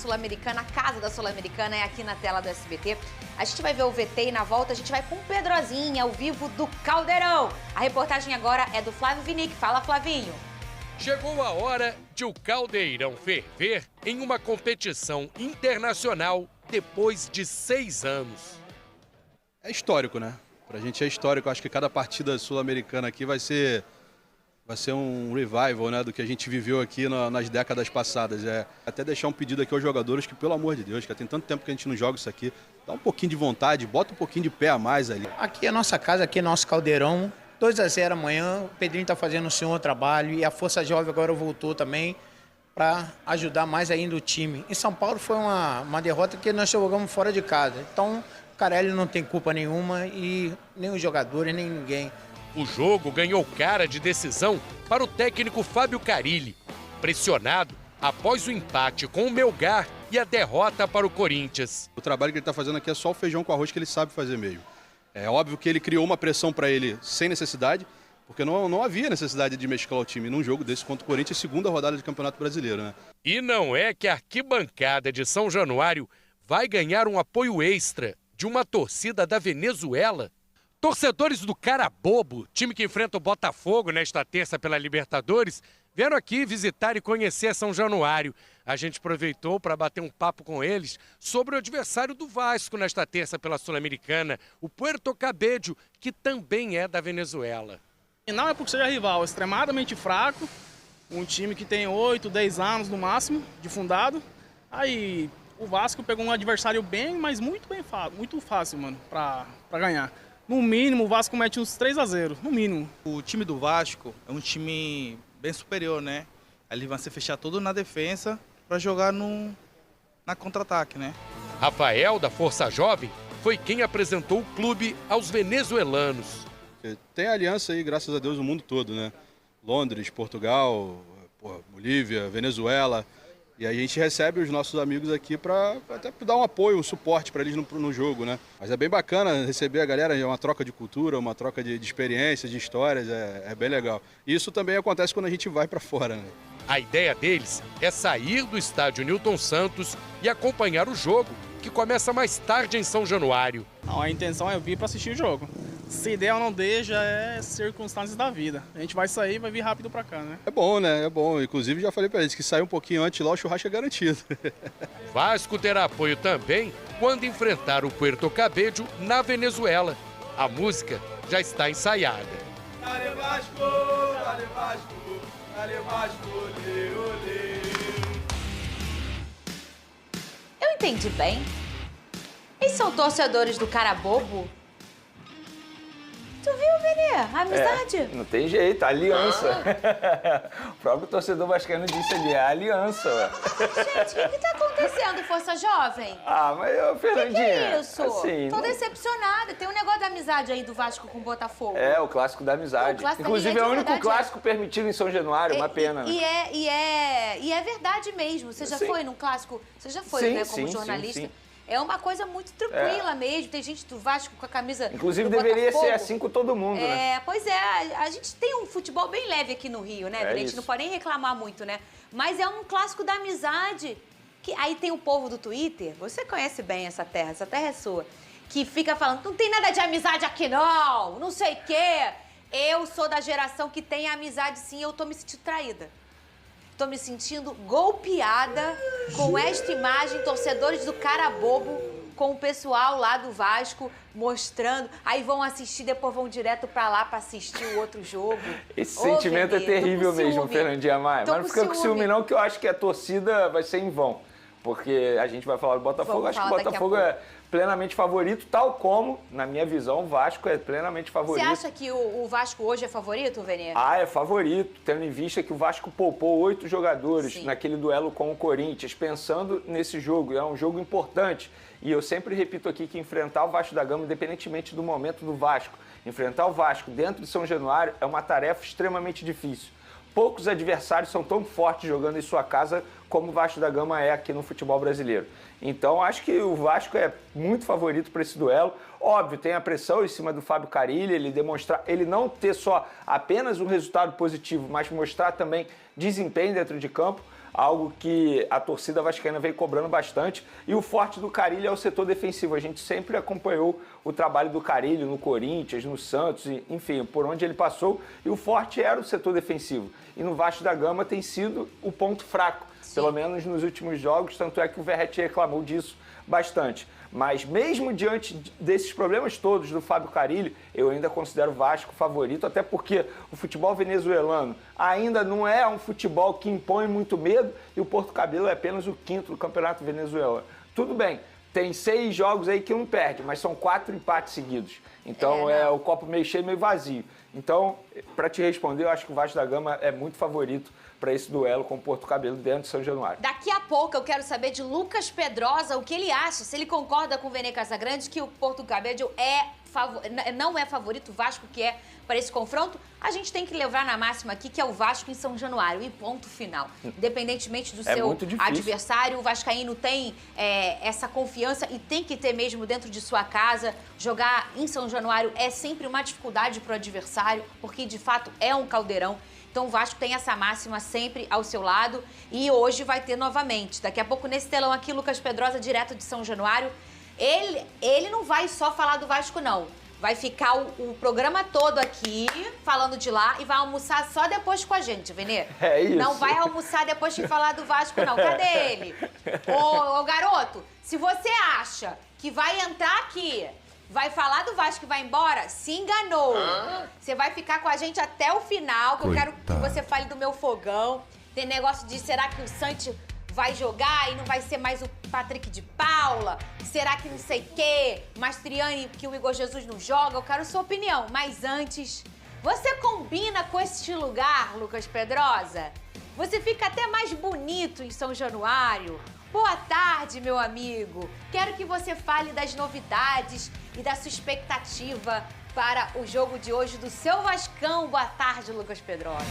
Sul-Americana, a casa da Sul-Americana é aqui na tela do SBT. A gente vai ver o VT e na volta a gente vai com o Pedrozinho, ao vivo do Caldeirão. A reportagem agora é do Flávio Vinick. Fala, Flavinho. Chegou a hora de o Caldeirão ferver em uma competição internacional depois de 6 anos. É histórico, né? Pra gente é histórico. Acho que cada partida sul-americana aqui vai ser um revival, né, do que a gente viveu aqui nas décadas passadas. Até deixar um pedido aqui aos jogadores que, pelo amor de Deus, que tem tanto tempo que a gente não joga isso aqui, dá um pouquinho de vontade, bota um pouquinho de pé a mais ali. Aqui é a nossa casa, aqui é nosso Caldeirão. 2-0 amanhã, o Pedrinho está fazendo o seu trabalho e a Força Jovem agora voltou também para ajudar mais ainda o time. Em São Paulo foi uma derrota que nós jogamos fora de casa. Então, o Carelli não tem culpa nenhuma e nem os jogadores, nem ninguém. O jogo ganhou cara de decisão para o técnico Fábio Carilli, pressionado após o empate com o Melgar e a derrota para o Corinthians. O trabalho que ele está fazendo aqui é só o feijão com arroz que ele sabe fazer mesmo. É óbvio que ele criou uma pressão para ele sem necessidade, porque não havia necessidade de mesclar o time num jogo desse contra o Corinthians, segunda rodada de Campeonato Brasileiro, né? E não é que a arquibancada de São Januário vai ganhar um apoio extra de uma torcida da Venezuela? Torcedores do Carabobo, time que enfrenta o Botafogo nesta terça pela Libertadores, vieram aqui visitar e conhecer São Januário. A gente aproveitou para bater um papo com eles sobre o adversário do Vasco nesta terça pela Sul-Americana, o Puerto Cabello, que também é da Venezuela. E não é porque seja rival, é extremamente fraco, um time que tem 8, 10 anos no máximo de fundado. Aí o Vasco pegou um adversário bem, mas muito fácil, mano, para ganhar. No mínimo, o Vasco mete uns 3-0, no mínimo. O time do Vasco é um time bem superior, né? Eles vão se fechar todo na defesa para jogar na contra-ataque, né? Rafael, da Força Jovem, foi quem apresentou o clube aos venezuelanos. Tem aliança aí, graças a Deus, no mundo todo, né? Londres, Portugal, Bolívia, Venezuela. E aí a gente recebe os nossos amigos aqui para até dar um apoio, um suporte para eles no jogo, né? Mas é bem bacana receber a galera, é uma troca de cultura, uma troca de experiências, de histórias, é bem legal. E isso também acontece quando a gente vai para fora, né? A ideia deles é sair do estádio Newton Santos e acompanhar o jogo, que começa mais tarde em São Januário. Não, a intenção é vir para assistir o jogo. Se der ou não der, já é circunstâncias da vida. A gente vai sair e vai vir rápido para cá, né? É bom, né? É bom. Inclusive, já falei para eles que sair um pouquinho antes lá, o churrasco é garantido. Vasco terá apoio também quando enfrentar o Puerto Cabello na Venezuela. A música já está ensaiada. Dale Vasco, dale Vasco, dale Vasco, olê, olê. Eu entendi bem. Eles são torcedores do Carabobo? Tu viu, Benê? A amizade? Não tem jeito, a aliança. O próprio torcedor vascaíno disse ali, a aliança. Gente, o que tá acontecendo, Força Jovem? Mas, Fernandinha... Que é isso? Assim, Tô decepcionada. Tem um negócio da amizade aí do Vasco com o Botafogo. É, o clássico da amizade. O clássico da Inclusive, amizade, é o único verdade, clássico permitido em São Januário, uma pena. E é verdade mesmo. Você já foi num clássico? Você já foi, né, como jornalista? Sim. É uma coisa muito tranquila mesmo. Tem gente do Vasco com a camisa Inclusive, do deveria Botafogo. ser assim com todo mundo, né? Pois é. A gente tem um futebol bem leve aqui no Rio, né? A gente não pode nem reclamar muito, né? Mas é um clássico da amizade. Que aí tem o povo do Twitter, você conhece bem essa terra é sua, que fica falando, não tem nada de amizade aqui não sei o quê. Eu sou da geração que tem amizade sim, eu tô me sentindo traída. Tô me sentindo golpeada com esta imagem, torcedores do Carabobo, com o pessoal lá do Vasco mostrando. Aí vão assistir, depois vão direto pra lá pra assistir o outro jogo. Esse sentimento Benê, é terrível mesmo, Fernandinha Maia. Mas não fica com ciúme não, que eu acho que a torcida vai ser em vão. Porque a gente vai falar do Botafogo, acho que o Botafogo é plenamente favorito, tal como, na minha visão, o Vasco é plenamente favorito. Você acha que o Vasco hoje é favorito, Venê? É favorito, tendo em vista que o Vasco poupou 8 jogadores naquele duelo com o Corinthians, pensando nesse jogo, é um jogo importante. E eu sempre repito aqui que enfrentar o Vasco da Gama, independentemente do momento do Vasco, enfrentar o Vasco dentro de São Januário é uma tarefa extremamente difícil. Poucos adversários são tão fortes jogando em sua casa como o Vasco da Gama é aqui no futebol brasileiro. Então, acho que o Vasco é muito favorito para esse duelo. Óbvio, tem a pressão em cima do Fábio Carilli, ele não ter só apenas um resultado positivo, mas mostrar também desempenho dentro de campo. algo que a torcida vascaína vem cobrando bastante. E o forte do Carille é o setor defensivo. A gente sempre acompanhou o trabalho do Carille no Corinthians, no Santos, enfim, por onde ele passou. E o forte era o setor defensivo. E no Vasco da Gama tem sido o ponto fraco, pelo menos nos últimos jogos. Tanto é que o Verratti reclamou disso bastante. Mas mesmo diante desses problemas todos do Fábio Carille, eu ainda considero o Vasco favorito, até porque o futebol venezuelano ainda não é um futebol que impõe muito medo e o Porto Cabello é apenas o 5º do Campeonato Venezuelano. Tudo bem, tem 6 jogos aí que não perde, mas são 4 empates seguidos. Então é o copo meio cheio, meio vazio. Então, para te responder, eu acho que o Vasco da Gama é muito favorito para esse duelo com o Porto Cabello dentro de São Januário. Daqui a pouco eu quero saber de Lucas Pedrosa o que ele acha, se ele concorda com o Vene Casagrande que o Porto Cabello não é favorito, o Vasco que é para esse confronto. A gente tem que levar na máxima aqui que é o Vasco em São Januário e ponto final. Independentemente do seu adversário, o vascaíno tem essa confiança e tem que ter mesmo dentro de sua casa. Jogar em São Januário é sempre uma dificuldade para o adversário, porque de fato é um caldeirão. Então o Vasco tem essa máxima sempre ao seu lado e hoje vai ter novamente. Daqui a pouco nesse telão aqui, Lucas Pedrosa, direto de São Januário. Ele não vai só falar do Vasco, não. Vai ficar o programa todo aqui falando de lá e vai almoçar só depois com a gente, Vene. É isso. Não vai almoçar depois de falar do Vasco, não. Cadê ele? Ô, garoto, se você acha que vai entrar aqui, vai falar do Vasco e vai embora, se enganou. Você vai ficar com a gente até o final, que eu quero que você fale do meu fogão. Tem negócio de será que o Santos vai jogar e não vai ser mais o Patrick de Paula? Será que não sei o quê? Mastriani, que o Igor Jesus não joga? Eu quero sua opinião. Mas antes, você combina com este lugar, Lucas Pedrosa? Você fica até mais bonito em São Januário. Boa tarde, meu amigo. Quero que você fale das novidades e da sua expectativa para o jogo de hoje do seu Vascão. Boa tarde, Lucas Pedrosa.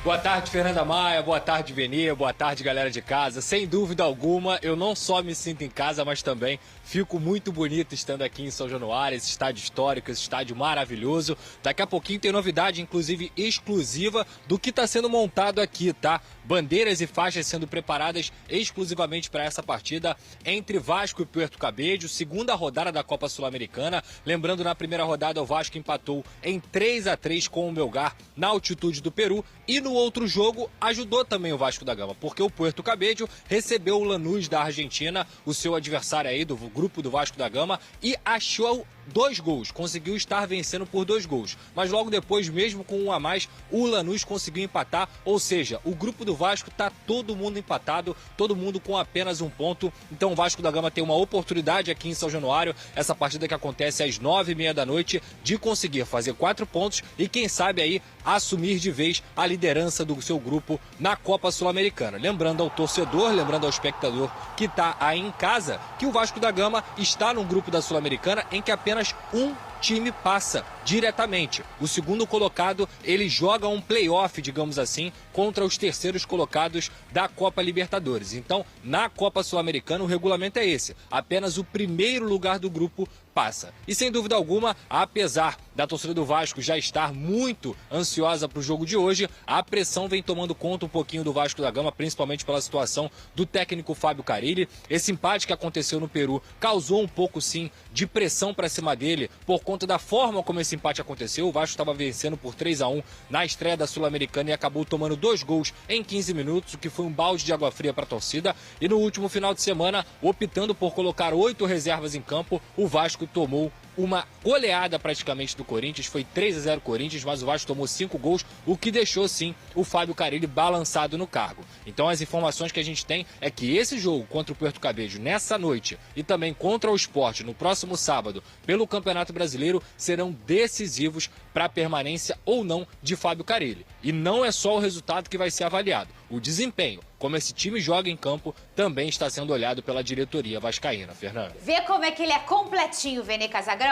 Boa tarde, Fernanda Maia. Boa tarde, Vene. Boa tarde, galera de casa. Sem dúvida alguma, eu não só me sinto em casa, mas também fico muito bonito estando aqui em São Januário, esse estádio histórico, esse estádio maravilhoso. Daqui a pouquinho tem novidade, inclusive exclusiva, do que está sendo montado aqui, tá? Bandeiras e faixas sendo preparadas exclusivamente para essa partida entre Vasco e Puerto Cabello, segunda rodada da Copa Sul-Americana. Lembrando, na primeira rodada o Vasco empatou em 3-3 com o Melgar na altitude do Peru. E no outro jogo ajudou também o Vasco da Gama, porque o Puerto Cabello recebeu o Lanús da Argentina, o seu adversário aí do grupo do Vasco da Gama, e achou 2 gols, conseguiu estar vencendo por 2 gols. Mas logo depois, mesmo com 1 a mais, o Lanús conseguiu empatar, ou seja, o grupo do Vasco tá todo mundo empatado, todo mundo com apenas 1 ponto. Então o Vasco da Gama tem uma oportunidade aqui em São Januário, essa partida que acontece às 9h30 da noite, de conseguir fazer 4 pontos e quem sabe aí assumir de vez a liderança do seu grupo na Copa Sul-Americana. Lembrando ao torcedor, lembrando ao espectador que está aí em casa, que o Vasco da Gama está no grupo da Sul-Americana em que apenas um time passa diretamente. O segundo colocado, ele joga um play-off, digamos assim, contra os terceiros colocados da Copa Libertadores. Então, na Copa Sul-Americana, o regulamento é esse. Apenas o primeiro lugar do grupo passa. E sem dúvida alguma, apesar da torcida do Vasco já estar muito ansiosa para o jogo de hoje, a pressão vem tomando conta um pouquinho do Vasco da Gama, principalmente pela situação do técnico Fábio Carille. Esse empate que aconteceu no Peru causou um pouco, sim, de pressão para cima dele, por conta da forma como esse empate aconteceu. O Vasco estava vencendo por 3-1 na estreia da Sul-Americana e acabou tomando 2 gols em 15 minutos, o que foi um balde de água fria para a torcida. E no último final de semana, optando por colocar 8 reservas em campo, o Vasco tomou uma goleada praticamente do Corinthians, foi 3-0 Corinthians, mas o Vasco tomou 5 gols, o que deixou sim o Fábio Carille balançado no cargo. Então as informações que a gente tem é que esse jogo contra o Puerto Cabello nessa noite e também contra o Sport no próximo sábado pelo Campeonato Brasileiro serão decisivos para a permanência ou não de Fábio Carille. E não é só o resultado que vai ser avaliado, o desempenho, como esse time joga em campo, também está sendo olhado pela diretoria vascaína, Fernanda. Vê como é que ele é completinho, Vene Casagrande?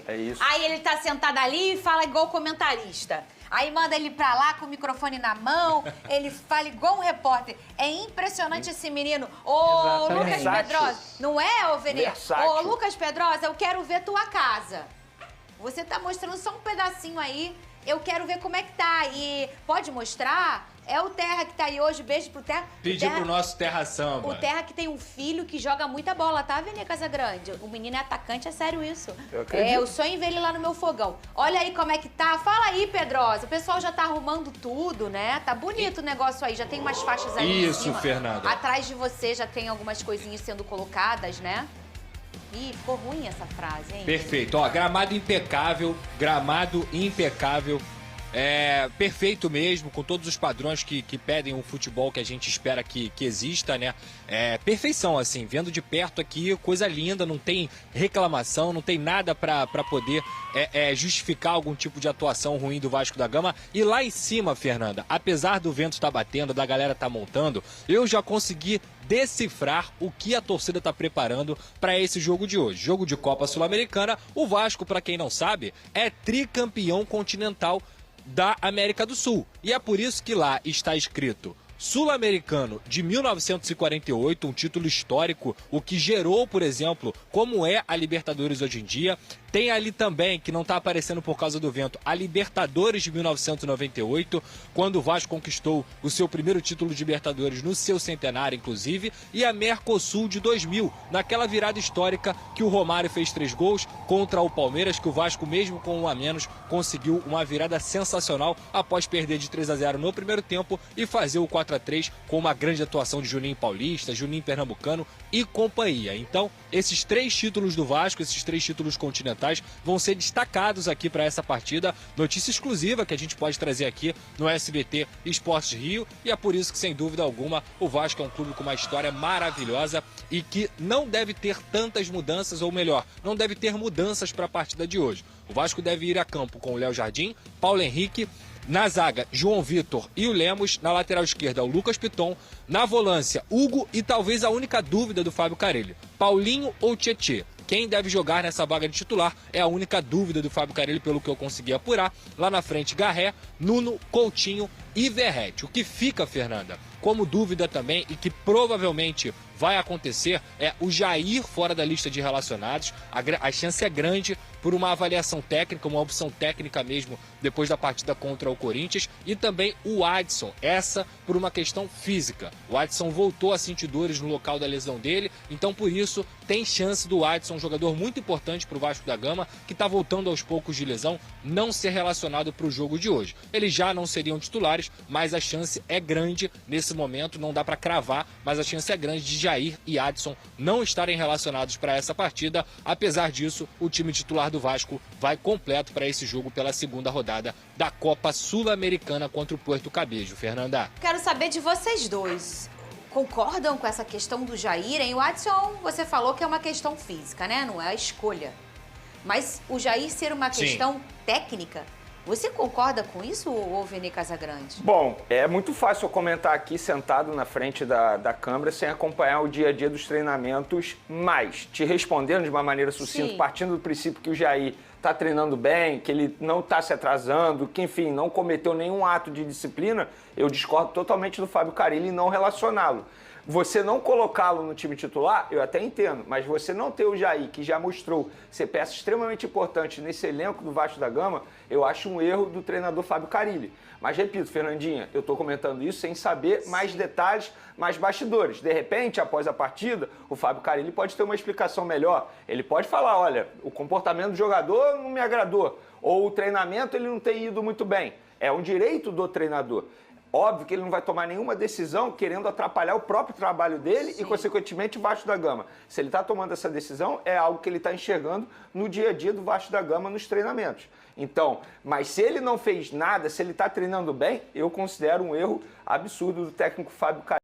É isso. Aí ele tá sentado ali e fala igual comentarista. Aí manda ele pra lá com o microfone na mão, ele fala igual um repórter. É impressionante esse menino. Ô, Lucas Pedrosa, não é, ô Vene? Ô, Lucas Pedrosa, eu quero ver tua casa. Você tá mostrando só um pedacinho aí eu quero ver como é que tá. E pode mostrar? É o Terra que tá aí hoje, beijo pro Terra. Pedir pro nosso Terra Samba. O Terra que tem um filho que joga muita bola, tá, Vene Casagrande? O menino é atacante, é sério isso. Eu sonho em ver ele lá no meu fogão. Olha aí como é que tá. Fala aí, Pedrosa. O pessoal já tá arrumando tudo, né? Tá bonito o negócio aí, já tem umas faixas aí em cima. Isso, Fernanda. Atrás de você já tem algumas coisinhas sendo colocadas, né? Ih, ficou ruim essa frase, hein? Perfeito. Ó, gramado impecável, perfeito mesmo, com todos os padrões que pedem um futebol que a gente espera que exista, né? Perfeição, assim, vendo de perto aqui, coisa linda, não tem reclamação, não tem nada pra poder justificar algum tipo de atuação ruim do Vasco da Gama. E lá em cima, Fernanda, apesar do vento estar batendo, da galera tá montando, eu já consegui decifrar o que a torcida está preparando para esse jogo de hoje. Jogo de Copa Sul-Americana. O Vasco, para quem não sabe, é tricampeão continental da América do Sul. E é por isso que lá está escrito Sul-Americano de 1948, um título histórico, o que gerou, por exemplo, como é a Libertadores hoje em dia. Tem ali também, que não está aparecendo por causa do vento, a Libertadores de 1998, quando o Vasco conquistou o seu primeiro título de Libertadores no seu centenário, inclusive, e a Mercosul de 2000, naquela virada histórica que o Romário fez 3 gols contra o Palmeiras, que o Vasco, mesmo com 1 a menos, conseguiu uma virada sensacional após perder de 3-0 no primeiro tempo e fazer o 4-3 com uma grande atuação de Juninho Paulista, Juninho Pernambucano e companhia. Então, esses 3 títulos do Vasco, esses 3 títulos continentais, vão ser destacados aqui para essa partida. Notícia exclusiva que a gente pode trazer aqui no SBT Esportes Rio, e é por isso que, sem dúvida alguma, o Vasco é um clube com uma história maravilhosa e que não deve ter tantas mudanças, ou melhor, não deve ter mudanças para a partida de hoje. O Vasco deve ir a campo com o Léo Jardim, Paulo Henrique, na zaga, João Vitor e o Lemos. Na lateral esquerda, o Lucas Piton. Na volância, Hugo e talvez a única dúvida do Fábio Carelli, Paulinho ou Tietê. Quem deve jogar nessa vaga de titular é a única dúvida do Fábio Carelli, pelo que eu consegui apurar. Lá na frente, Garré, Nuno, Coutinho e Verratti. O que fica, Fernanda, como dúvida também, e que provavelmente vai acontecer, é o Jair fora da lista de relacionados. A chance é grande por uma avaliação técnica, uma opção técnica mesmo, depois da partida contra o Corinthians. E também o Adson, essa por uma questão física. O Adson voltou a sentir dores no local da lesão dele, então por isso tem chance do Adson, um jogador muito importante para o Vasco da Gama, que está voltando aos poucos de lesão, não ser relacionado para o jogo de hoje. Eles já não seriam titulares, mas a chance é grande nesse momento, não dá para cravar, mas a chance é grande de Jair e Adson não estarem relacionados para essa partida. Apesar disso, o time titular do Vasco vai completo para esse jogo pela segunda rodada da Copa Sul-Americana contra o Puerto Cabello. Fernanda. Quero saber de vocês dois. Concordam com essa questão do Jair, hein? O Adson, você falou que é uma questão física, né? Não é a escolha. Mas o Jair ser uma questão técnica, você concorda com isso, ou Vene Casagrande? Bom, é muito fácil eu comentar aqui sentado na frente da câmera sem acompanhar o dia a dia dos treinamentos, mas te respondendo de uma maneira sucinta, partindo do princípio que o Jair está treinando bem, que ele não está se atrasando, que, enfim, não cometeu nenhum ato de disciplina, eu discordo totalmente do Fábio Carelli em não relacioná-lo. Você não colocá-lo no time titular, eu até entendo, mas você não ter o Jair, que já mostrou ser peça extremamente importante nesse elenco do Vasco da Gama, eu acho um erro do treinador Fábio Carelli. Mas repito, Fernandinha, eu estou comentando isso sem saber mais detalhes, mais bastidores. De repente, após a partida, o Fábio Carelli pode ter uma explicação melhor. Ele pode falar, olha, o comportamento do jogador não me agradou, ou o treinamento ele não tem ido muito bem. É um direito do treinador. Óbvio que ele não vai tomar nenhuma decisão querendo atrapalhar o próprio trabalho dele e, consequentemente, o Vasco da Gama. Se ele está tomando essa decisão, é algo que ele está enxergando no dia a dia do Vasco da Gama nos treinamentos. Então, mas se ele não fez nada, se ele está treinando bem, eu considero um erro absurdo do técnico Fábio Carelli.